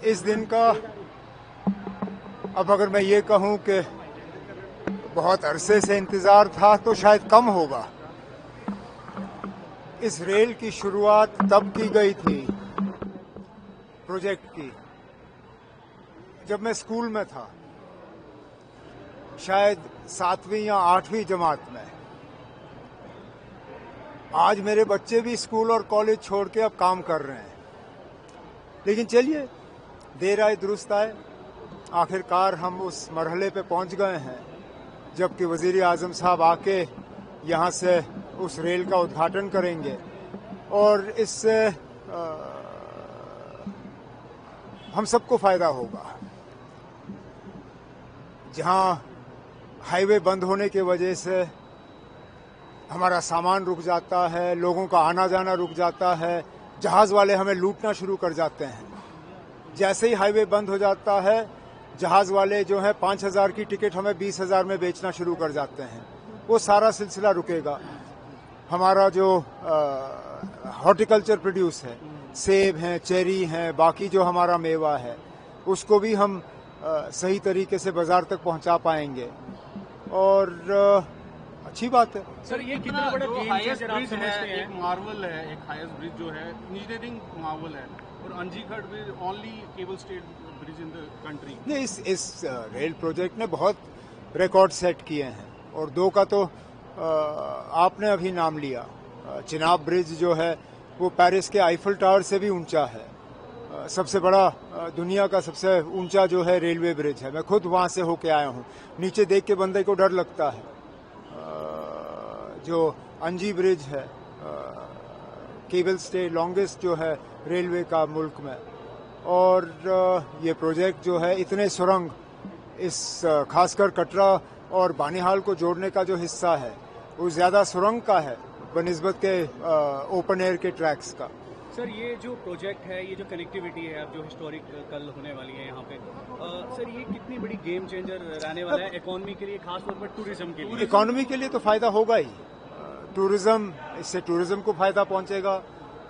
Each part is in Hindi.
इस दिन का अब अगर मैं ये कहूं कि बहुत अरसे से इंतजार था तो शायद कम होगा। इस रेल की शुरुआत तब की गई थी प्रोजेक्ट की जब मैं स्कूल में था, शायद 7वीं या 8वीं जमात में। आज मेरे बच्चे भी स्कूल और कॉलेज छोड़ के अब काम कर रहे हैं, लेकिन चलिए देर आए दुरुस्त आए, आखिरकार हम उस मरहले पे पहुंच गए हैं जबकि वजीर आजम साहब आके यहाँ से उस रेल का उद्घाटन करेंगे और इससे हम सबको फायदा होगा। जहाँ हाईवे बंद होने की वजह से हमारा सामान रुक जाता है, लोगों का आना जाना रुक जाता है, जहाज वाले हमें लूटना शुरू कर जाते हैं। जैसे ही हाईवे बंद हो जाता है, जहाज वाले जो है 5,000 की टिकट हमें 20,000 में बेचना शुरू कर जाते हैं। वो सारा सिलसिला रुकेगा। हमारा जो हॉर्टिकल्चर प्रोड्यूस है, सेब हैं, चेरी हैं, बाकी जो हमारा मेवा है, उसको भी हम सही तरीके से बाजार तक पहुंचा पाएंगे और अच्छी बात है। सर, ये कितना बड़ा गेम चेंजर आप समझते हैं? एक मार्वल है, एक हाईएस्ट ब्रिज जो है, इंजीनियरिंग मार्वल है, और Anjigarh bridge only cable stayed bridge in the country. नहीं, इस रेल प्रोजेक्ट ने बहुत रिकॉर्ड सेट किए हैं और दो का तो आपने अभी नाम लिया। चिनाब ब्रिज जो है वो पेरिस के आईफल टावर से भी ऊंचा है। सबसे बड़ा दुनिया का सबसे ऊंचा जो है रेलवे ब्रिज है। मैं खुद वहां से होके आया हूं। नीचे देख के बंदे को डर लगता है। जो अंजी ब्रिज है, केबल स्टे लॉन्गेस्ट जो है रेलवे का मुल्क में, और ये प्रोजेक्ट जो है इतने सुरंग, इस खासकर कटरा और बानिहाल को जोड़ने का जो हिस्सा है वो ज्यादा सुरंग का है बनिस्बत के ओपन एयर के ट्रैक्स का। सर, ये जो प्रोजेक्ट है, ये जो कनेक्टिविटी है अब जो हिस्टोरिक कल होने वाली है यहाँ पे, सर ये कितनी बड़ी गेम चेंजर रहने वाला है इकोनॉमी के लिए, खासतौर पर टूरिज्म के लिए? इकोनॉमी के लिए तो फायदा होगा ही। टूरिज्म, इससे टूरिज्म को फायदा पहुंचेगा,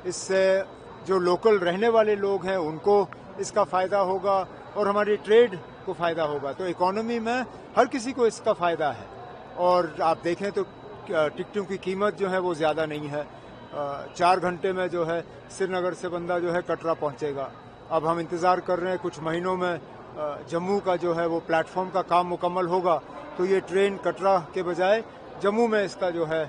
इससे जो लोकल रहने वाले लोग हैं उनको इसका फायदा होगा और हमारी ट्रेड को फायदा होगा। तो इकोनॉमी में हर किसी को इसका फायदा है। और आप देखें तो टिकटों की कीमत जो है वो ज्यादा नहीं है। 4 घंटे में जो है श्रीनगर से बंदा जो है कटरा पहुंचेगा। अब हम इंतजार कर रहे हैं कुछ महीनों में जम्मू का जो है वो प्लेटफॉर्म का काम मुकम्मल होगा तो ये ट्रेन कटरा के बजाय जम्मू में इसका जो है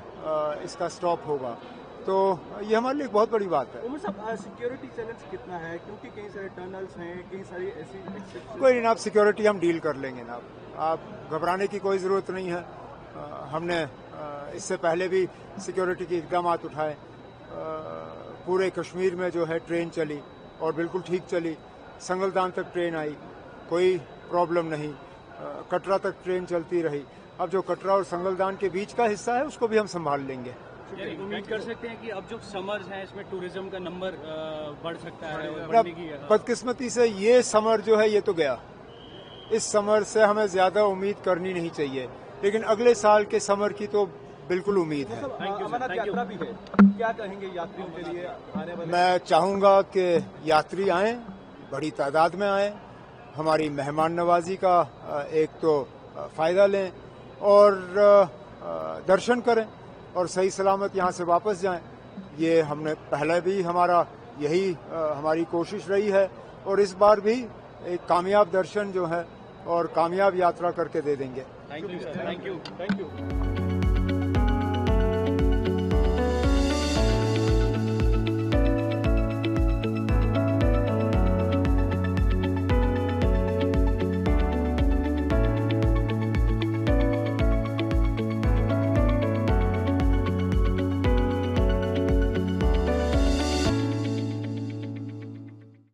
इसका स्टॉप होगा। तो ये हमारे लिए एक बहुत बड़ी बात है। उमर साहब, सिक्योरिटी चैलेंज कितना है? क्योंकि कई सारे टनल्स हैं, कई सारी ऐसी कोई नहीं, आप सिक्योरिटी हम डील कर लेंगे ना, आप घबराने की कोई ज़रूरत नहीं है। हमने इससे पहले भी सिक्योरिटी के इकदाम उठाए। पूरे कश्मीर में जो है ट्रेन चली और बिल्कुल ठीक चली। संगलदान तक ट्रेन आई, कोई प्रॉब्लम नहीं। कटरा तक ट्रेन चलती रही। अब जो कटरा और संगलदान के बीच का हिस्सा है उसको भी हम संभाल लेंगे। उम्मीद कर सकते हैं कि अब जो समर्स हैं इसमें टूरिज्म का नंबर बढ़ सकता है? बदकिस्मती से ये समर जो है ये तो गया। इस समर से हमें ज्यादा उम्मीद करनी नहीं चाहिए, लेकिन अगले साल के समर की तो बिल्कुल उम्मीद है। अमरनाथ यात्रा भी है, क्या कहेंगे यात्रियों के लिए आने वाले? मैं चाहूंगा कि यात्री आएं, बड़ी तादाद में आएं, हमारी मेहमान नवाजी का एक तो फायदा लें और दर्शन करें और सही सलामत यहाँ से वापस जाएं। ये हमने पहले भी यही हमारी कोशिश रही है और इस बार भी एक कामयाब दर्शन जो है और कामयाब यात्रा करके दे देंगे। Thank you.